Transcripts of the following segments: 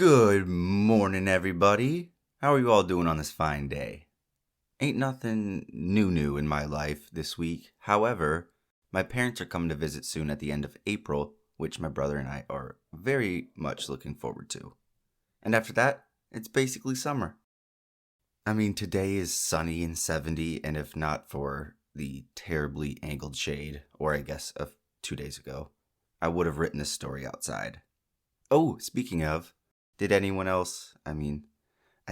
Good morning, everybody. How are you all doing on this fine day? Ain't nothing new in my life this week. However, my parents are coming to visit soon at the end of April, which my brother and I are very much looking forward to. And after that, it's basically summer. I mean, today is sunny and 70, and if not for the terribly angled shade, or I guess of 2 days ago, I would have written this story outside. Oh, speaking of, did anyone else, I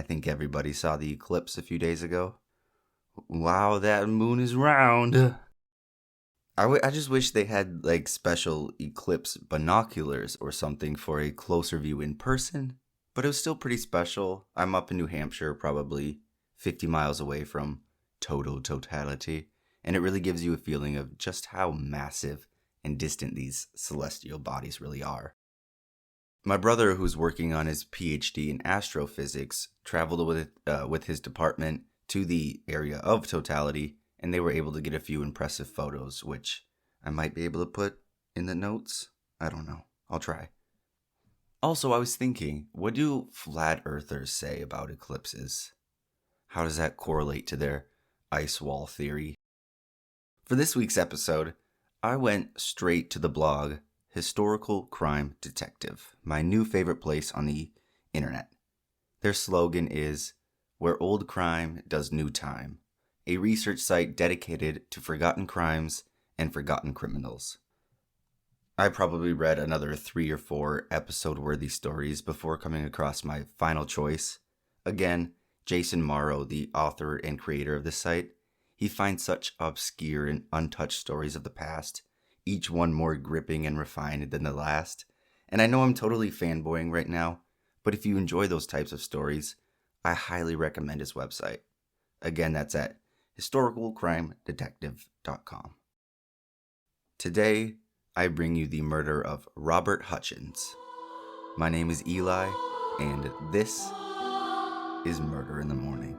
think everybody saw the eclipse a few days ago. Wow, that moon is round. I just wish they had like special eclipse binoculars or something for a closer view in person, but it was still pretty special. I'm up in New Hampshire, probably 50 miles away from totality, and it really gives you a feeling of just how massive and distant these celestial bodies really are. My brother, who's working on his PhD in astrophysics, traveled with his department to the area of totality, and they were able to get a few impressive photos, which I might be able to put in the notes. I don't know. I'll try. Also, I was thinking, what do flat earthers say about eclipses? How does that correlate to their ice wall theory? For this week's episode, I went straight to the blog Historical Crime Detective, my new favorite place on the internet. Their slogan is, "Where old crime does new time," a research site dedicated to forgotten crimes and forgotten criminals. I probably read another 3 or 4 episode-worthy stories before coming across my final choice. Again, Jason Morrow, the author and creator of this site, he finds such obscure and untouched stories of the past, each one more gripping and refined than the last. And I know I'm totally fanboying right now, but if you enjoy those types of stories, I highly recommend his website. Again, that's at historicalcrimedetective.com. Today, I bring you the murder of Robert Hutchins. My name is Eli, and this is Murder in the Morning.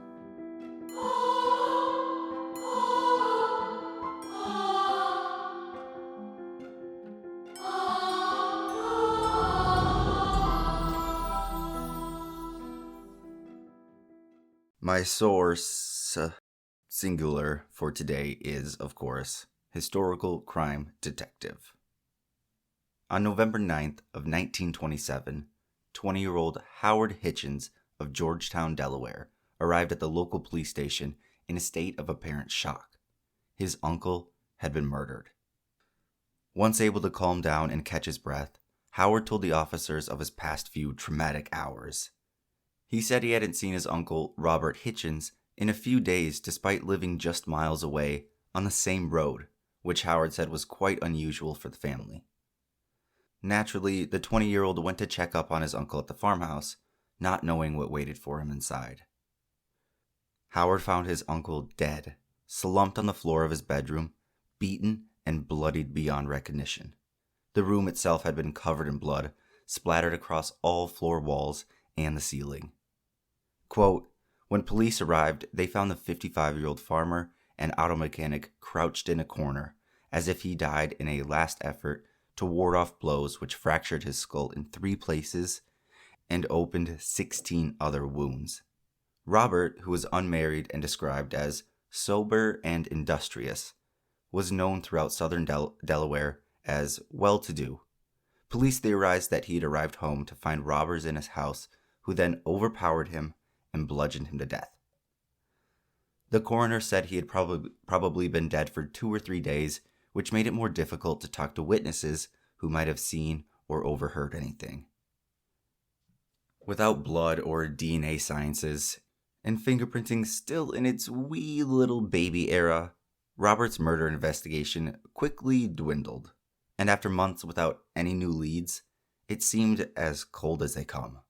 My source, singular, for today is, of course, Historical Crime Detective. On November 9th of 1927, 20-year-old Howard Hitchens of Georgetown, Delaware, arrived at the local police station in a state of apparent shock. His uncle had been murdered. Once able to calm down and catch his breath, Howard told the officers of his past few traumatic hours. He said he hadn't seen his uncle, Robert Hitchens, in a few days despite living just miles away on the same road, which Howard said was quite unusual for the family. Naturally, the 20-year-old went to check up on his uncle at the farmhouse, not knowing what waited for him inside. Howard found his uncle dead, slumped on the floor of his bedroom, beaten and bloodied beyond recognition. The room itself had been covered in blood, splattered across all floor walls and the ceiling. Quote, "When police arrived, they found the 55-year-old farmer and auto mechanic crouched in a corner, as if he died in a last effort to ward off blows which fractured his skull in 3 places and opened 16 other wounds. Robert, who was unmarried and described as sober and industrious, was known throughout southern Delaware as well-to-do. Police theorized that he had arrived home to find robbers in his house who then overpowered him and bludgeoned him to death. The coroner said he had probably been dead for 2 or 3 days, which made it more difficult to talk to witnesses who might have seen or overheard anything. Without blood or DNA sciences, and fingerprinting still in its wee little baby era, Robert's murder investigation quickly dwindled, and after months without any new leads, it seemed as cold as they come.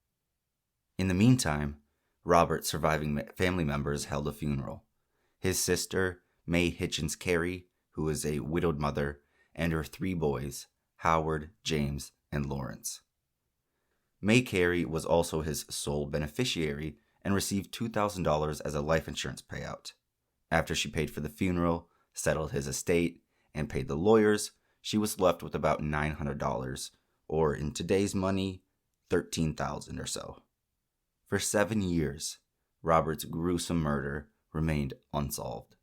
In the meantime, Robert's surviving family members held a funeral. His sister, May Hitchens Carey, who was a widowed mother, and her 3 boys, Howard, James, and Lawrence. May Carey was also his sole beneficiary and received $2,000 as a life insurance payout. After she paid for the funeral, settled his estate, and paid the lawyers, she was left with about $900, or in today's money, 13,000 or so. For 7 years, Robert's gruesome murder remained unsolved.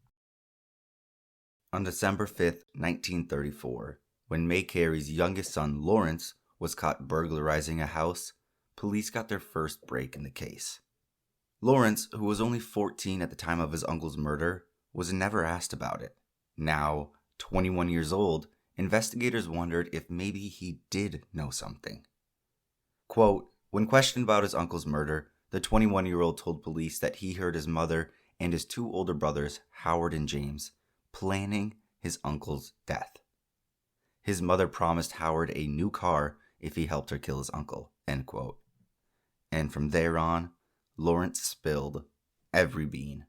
On December 5th, 1934, when May Carey's youngest son, Lawrence, was caught burglarizing a house, police got their first break in the case. Lawrence, who was only 14 at the time of his uncle's murder, was never asked about it. Now, 21 years old, investigators wondered if maybe he did know something. Quote, when questioned about his uncle's murder, the 21-year-old told police that he heard his mother and his two older brothers, Howard and James, planning his uncle's death. His mother promised Howard a new car if he helped her kill his uncle, end quote. And from there on, Lawrence spilled every bean.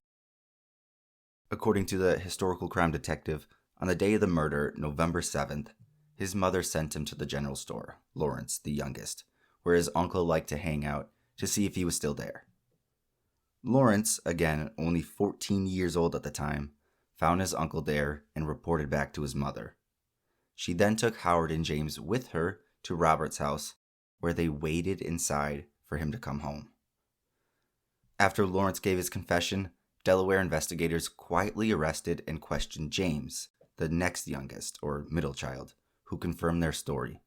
According to the historical crime detective, on the day of the murder, November 7th, his mother sent him to the general store, Lawrence, the youngest, where his uncle liked to hang out, to see if he was still there. Lawrence, again only 14 years old at the time, found his uncle there and reported back to his mother. She then took Howard and James with her to Robert's house, where they waited inside for him to come home. After Lawrence gave his confession, Delaware investigators quietly arrested and questioned James, the next youngest, or middle child, who confirmed their story.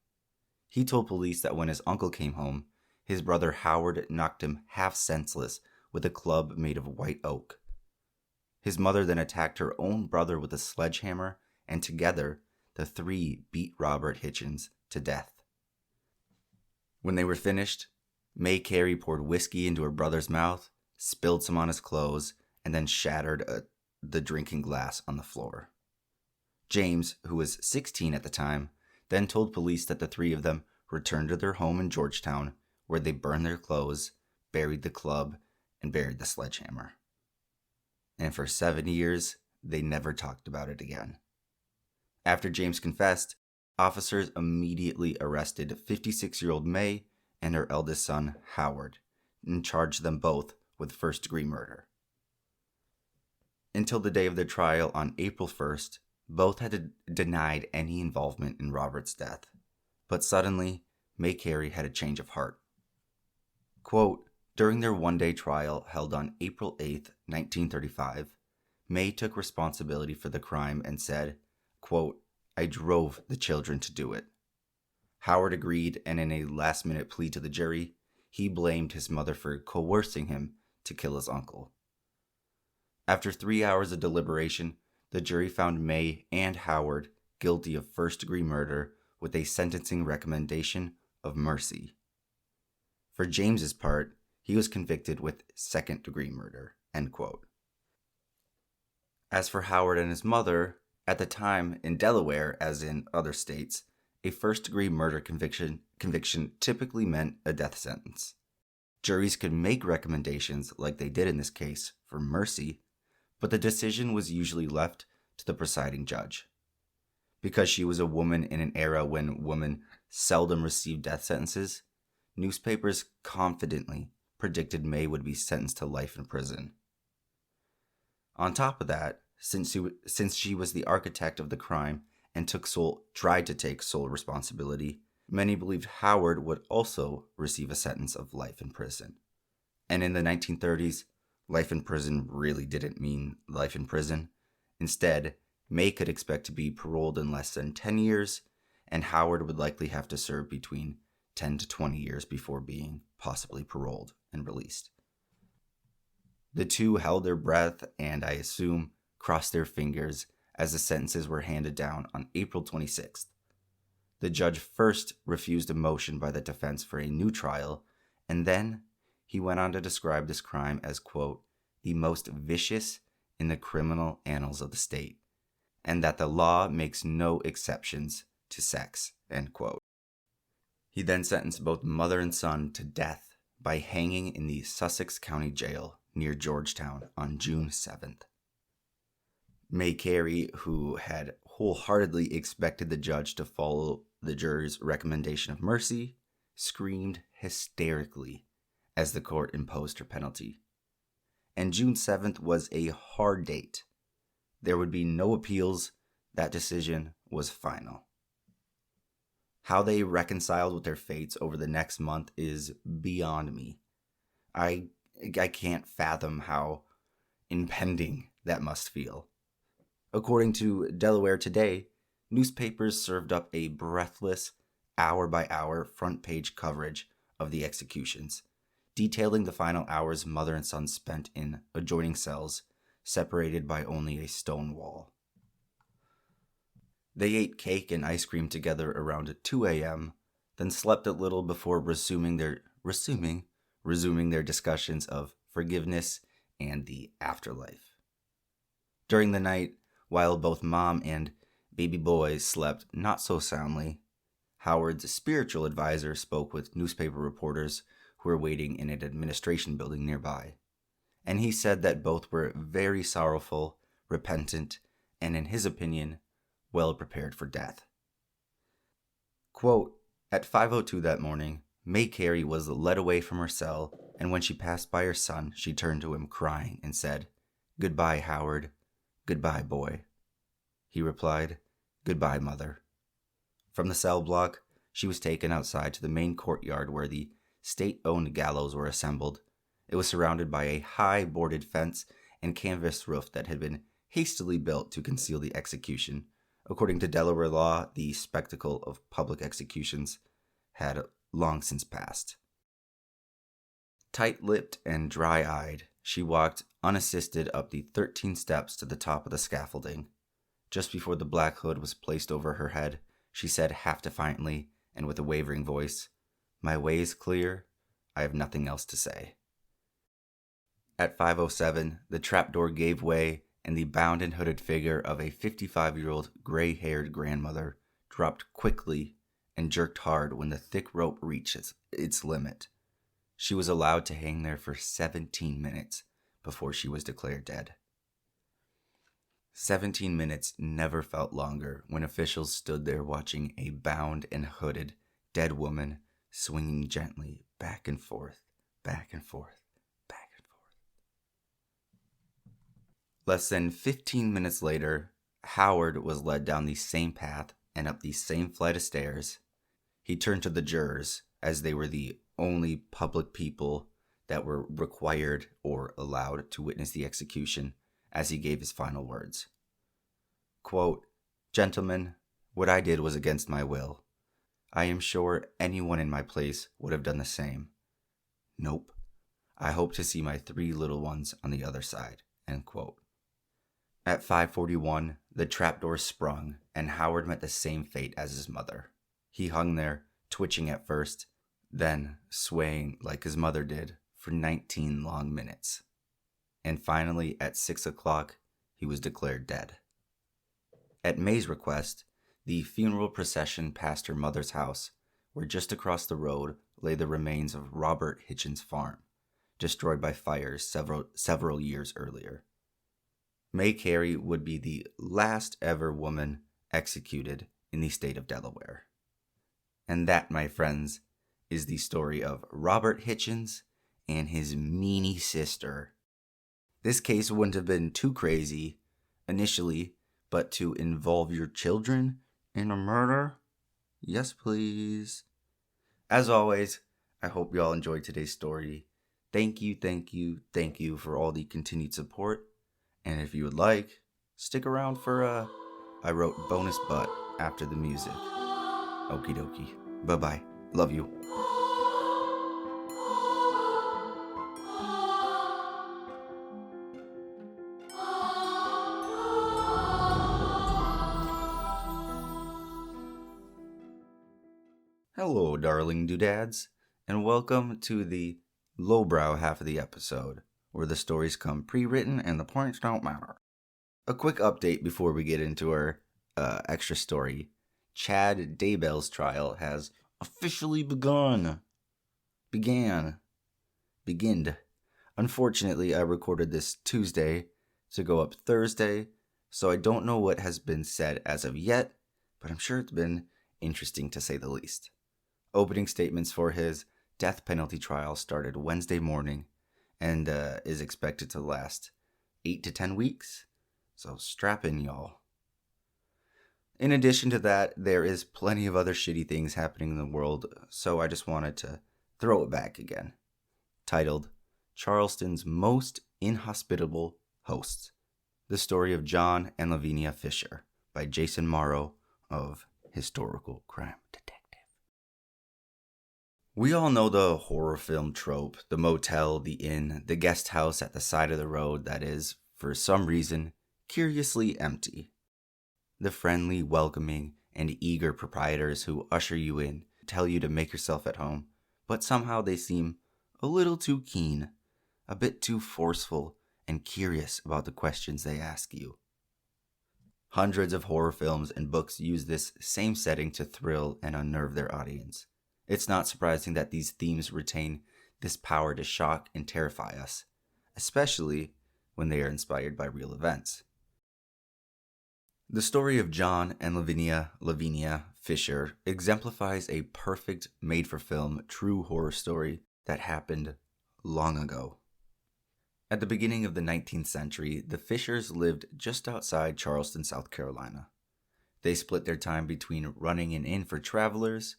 He told police that when his uncle came home, his brother Howard knocked him half senseless with a club made of white oak. His mother then attacked her own brother with a sledgehammer, and together, the three beat Robert Hitchens to death. When they were finished, May Carey poured whiskey into her brother's mouth, spilled some on his clothes, and then shattered the drinking glass on the floor. James, who was 16 at the time, then told police that the three of them returned to their home in Georgetown, where they burned their clothes, buried the club, and buried the sledgehammer. And for 7 years, they never talked about it again. After James confessed, officers immediately arrested 56-year-old May and her eldest son, Howard, and charged them both with first-degree murder. Until the day of their trial on April 1st, both had denied any involvement in Robert's death. But suddenly, May Carey had a change of heart. Quote, during their one-day trial held on April 8th, 1935, May took responsibility for the crime and said, quote, I drove the children to do it. Howard agreed, and in a last-minute plea to the jury, he blamed his mother for coercing him to kill his uncle. After 3 hours of deliberation, the jury found May and Howard guilty of first-degree murder with a sentencing recommendation of mercy. For James's part, he was convicted with second-degree murder, end quote. As for Howard and his mother, at the time, in Delaware, as in other states, a first-degree murder conviction typically meant a death sentence. Juries could make recommendations, like they did in this case, for mercy, but the decision was usually left to the presiding judge. Because she was a woman in an era when women seldom received death sentences, newspapers confidently predicted May would be sentenced to life in prison. On top of that, since she was the architect of the crime and tried to take sole responsibility, many believed Howard would also receive a sentence of life in prison. And in the 1930s, life in prison really didn't mean life in prison. Instead, May could expect to be paroled in less than 10 years, and Howard would likely have to serve between 10 to 20 years before being possibly paroled and released. The two held their breath and, I assume, crossed their fingers as the sentences were handed down on April 26th. The judge first refused a motion by the defense for a new trial, and then he went on to describe this crime as, quote, the most vicious in the criminal annals of the state, and that the law makes no exceptions to sex, end quote. He then sentenced both mother and son to death by hanging in the Sussex County Jail near Georgetown on June 7th. May Carey, who had wholeheartedly expected the judge to follow the jury's recommendation of mercy, screamed hysterically as the court imposed her penalty. And June 7th was a hard date. There would be no appeals. That decision was final. How they reconciled with their fates over the next month is beyond me. I can't fathom how impending that must feel. According to Delaware Today, newspapers served up a breathless, hour-by-hour front-page coverage of the executions, detailing the final hours mother and son spent in adjoining cells, separated by only a stone wall. They ate cake and ice cream together around 2 a.m., then slept a little before resuming their discussions of forgiveness and the afterlife. During the night, while both mom and baby boy slept not so soundly, Howard's spiritual advisor spoke with newspaper reporters who were waiting in an administration building nearby, and he said that both were very sorrowful, repentant, and in his opinion, well prepared for death. Quote, at 5:02 that morning, May Carey was led away from her cell, and when she passed by her son, she turned to him crying and said, "Goodbye, Howard. Goodbye, boy." He replied, "Goodbye, mother." From the cell block, she was taken outside to the main courtyard where the state-owned gallows were assembled. It was surrounded by a high boarded fence and canvas roof that had been hastily built to conceal the execution. According to Delaware law, the spectacle of public executions had long since passed. Tight-lipped and dry-eyed, she walked unassisted up the 13 steps to the top of the scaffolding. Just before the black hood was placed over her head, she said half defiantly and with a wavering voice, "My way is clear. I have nothing else to say." At 5:07, the trapdoor gave way and the bound and hooded figure of a 55-year-old gray-haired grandmother dropped quickly and jerked hard when the thick rope reached its limit. She was allowed to hang there for 17 minutes before she was declared dead. 17 minutes never felt longer when officials stood there watching a bound and hooded dead woman swinging gently back and forth, back and forth, back and forth. Less than 15 minutes later, Howard was led down the same path and up the same flight of stairs. He turned to the jurors, as they were the only public people that were required or allowed to witness the execution, as he gave his final words. Quote, "Gentlemen, what I did was against my will. I am sure anyone in my place would have done the same. Nope. I hope to see my 3 little ones on the other side." End quote. At 5:41, the trapdoor sprung, and Howard met the same fate as his mother. He hung there, twitching at first, then swaying like his mother did for 19 long minutes. And finally, at 6 o'clock, he was declared dead. At May's request, the funeral procession passed her mother's house, where just across the road lay the remains of Robert Hitchens' farm, destroyed by fires several years earlier. May Carey would be the last ever woman executed in the state of Delaware. And that, my friends, is the story of Robert Hitchens and his meanie sister. This case wouldn't have been too crazy initially, but to involve your children in a murder? Yes, please. As always, I hope you all enjoyed today's story. Thank you for all the continued support. And if you would like, stick around for I wrote bonus butt after the music. Okie dokie. Bye-bye. Love you. Hello, darling doodads, and welcome to the lowbrow half of the episode, where the stories come pre-written and the points don't matter. A quick update before we get into our extra story. Chad Daybell's trial has officially begun. Unfortunately, I recorded this Tuesday to go up Thursday, so I don't know what has been said as of yet, but I'm sure it's been interesting to say the least. Opening statements for his death penalty trial started Wednesday morning and is expected to last 8 to 10 weeks. So strap in, y'all. In addition to that, there is plenty of other shitty things happening in the world, so I just wanted to throw it back again. Titled, Charleston's Most Inhospitable Hosts. The Story of John and Lavinia Fisher by Jason Morrow of Historical Crime Detective. We all know the horror film trope, the motel, the inn, the guest house at the side of the road that is, for some reason, curiously empty. The friendly, welcoming, and eager proprietors who usher you in, tell you to make yourself at home, but somehow they seem a little too keen, a bit too forceful, and curious about the questions they ask you. Hundreds of horror films and books use this same setting to thrill and unnerve their audience. It's not surprising that these themes retain this power to shock and terrify us, especially when they are inspired by real events. The story of John and Lavinia Fisher exemplifies a perfect made-for-film true horror story that happened long ago. At the beginning of the 19th century, the Fishers lived just outside Charleston, South Carolina. They split their time between running an inn for travelers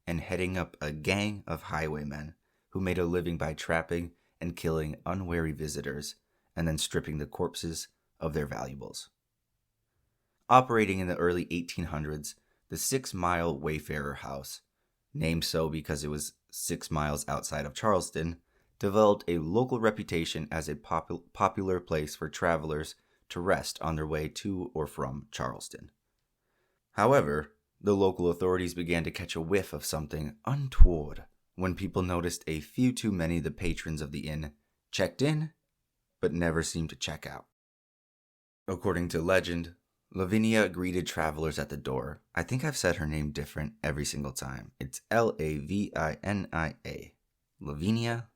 and heading up a gang of highwaymen who made a living by trapping and killing unwary visitors and then stripping the corpses of their valuables. Operating in the early 1800s, the 6-Mile Wayfarer House, named so because it was 6 miles outside of Charleston, developed a local reputation as a popular place for travelers to rest on their way to or from Charleston. However, the local authorities began to catch a whiff of something untoward when people noticed a few too many of the patrons of the inn checked in, but never seemed to check out. According to legend, Lavinia greeted travelers at the door. I think I've said her name different every single time. It's Lavinia.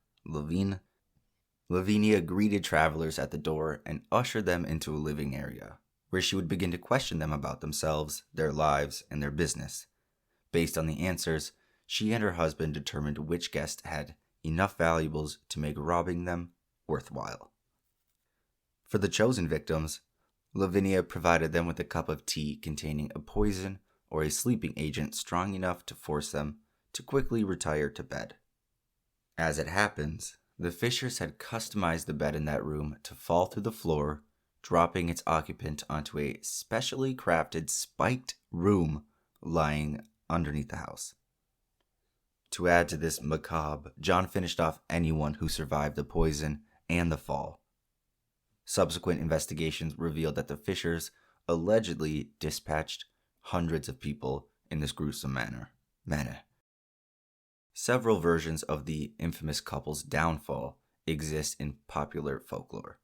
Lavinia greeted travelers at the door and ushered them into a living area, where she would begin to question them about themselves, their lives, and their business. Based on the answers, she and her husband determined which guest had enough valuables to make robbing them worthwhile. For the chosen victims, Lavinia provided them with a cup of tea containing a poison or a sleeping agent strong enough to force them to quickly retire to bed. As it happens, the Fishers had customized the bed in that room to fall through the floor, dropping its occupant onto a specially crafted spiked room lying underneath the house. To add to this macabre, John finished off anyone who survived the poison and the fall. Subsequent investigations revealed that the Fishers allegedly dispatched hundreds of people in this gruesome manner. Several versions of the infamous couple's downfall exist in popular folklore.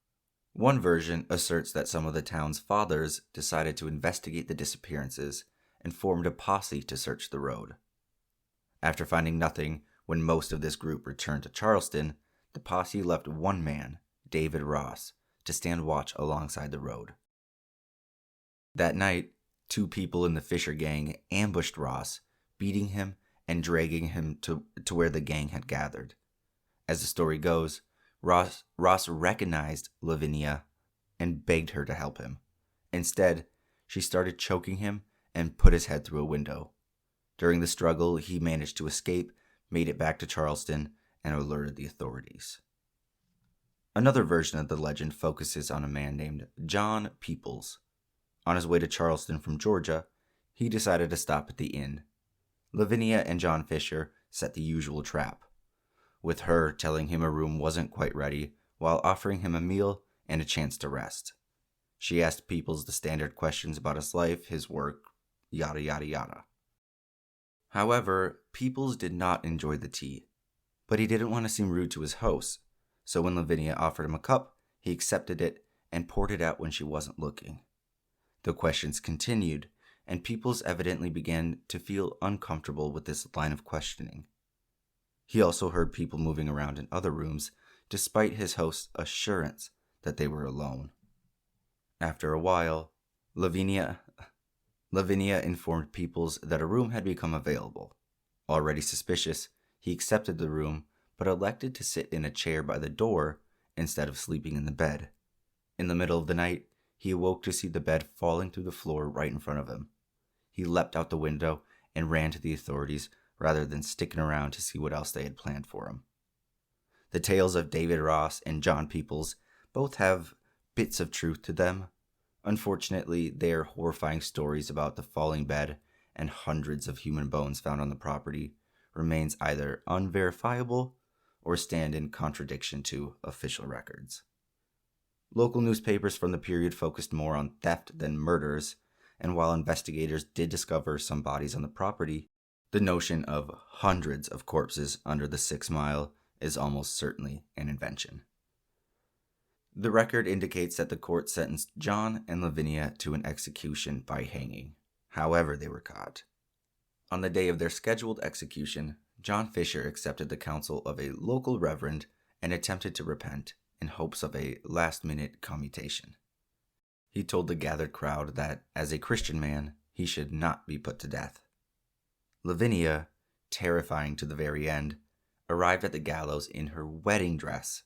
One version asserts that some of the town's fathers decided to investigate the disappearances and formed a posse to search the road. After finding nothing, when most of this group returned to Charleston, the posse left one man, David Ross, to stand watch alongside the road. That night, 2 people in the Fisher gang ambushed Ross, beating him and dragging him to where the gang had gathered. As the story goes, Ross recognized Lavinia and begged her to help him. Instead, she started choking him and put his head through a window. During the struggle, he managed to escape, made it back to Charleston, and alerted the authorities. Another version of the legend focuses on a man named John Peoples. On his way to Charleston from Georgia, he decided to stop at the inn. Lavinia and John Fisher set the usual trap, with her telling him a room wasn't quite ready while offering him a meal and a chance to rest. She asked Peoples the standard questions about his life, his work, yada yada yada. However, Peoples did not enjoy the tea, but he didn't want to seem rude to his host, so when Lavinia offered him a cup, he accepted it and poured it out when she wasn't looking. The questions continued, and Peoples evidently began to feel uncomfortable with this line of questioning. He also heard people moving around in other rooms, despite his host's assurance that they were alone. After a while, Lavinia informed Peoples that a room had become available. Already suspicious, he accepted the room, but elected to sit in a chair by the door instead of sleeping in the bed. In the middle of the night, he awoke to see the bed falling through the floor right in front of him. he leapt out the window and ran to the authorities rather than sticking around to see what else they had planned for him. The tales of David Ross and John Peoples both have bits of truth to them. Unfortunately, they are horrifying stories about the falling bed and hundreds of human bones found on the property remains either unverifiable or stand in contradiction to official records. Local newspapers from the period focused more on theft than murders, and while investigators did discover some bodies on the property, the notion of hundreds of corpses under the 6 Mile is almost certainly an invention. The record indicates that the court sentenced John and Lavinia to an execution by hanging. However, they were caught. On the day of their scheduled execution, John Fisher accepted the counsel of a local reverend and attempted to repent in hopes of a last-minute commutation. He told the gathered crowd that, as a Christian man, he should not be put to death. Lavinia, terrifying to the very end, arrived at the gallows in her wedding dress,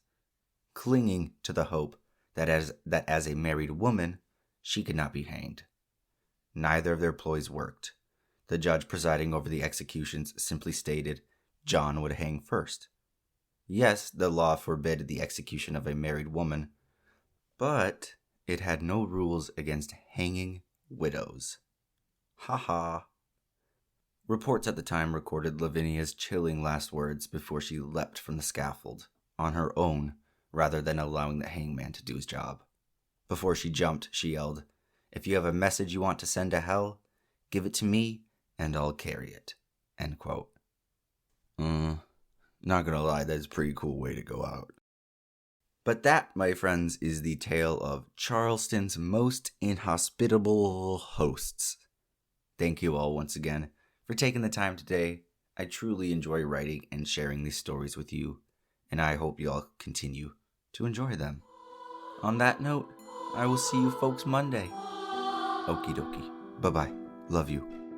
clinging to the hope that as a married woman, she could not be hanged. Neither of their ploys worked. The judge presiding over the executions simply stated John would hang first. Yes, the law forbid the execution of a married woman, but it had no rules against hanging widows. Ha ha. Reports at the time recorded Lavinia's chilling last words before she leapt from the scaffold, on her own, rather than allowing the hangman to do his job. Before she jumped, she yelled, "If you have a message you want to send to hell, give it to me, and I'll carry it." End quote. Not gonna lie, that's a pretty cool way to go out. But that, my friends, is the tale of Charleston's most inhospitable hosts. Thank you all once again for taking the time today. I truly enjoy writing and sharing these stories with you, and I hope you all continue to enjoy them. On that note, I will see you folks Monday. Okie dokie. Bye-bye. Love you.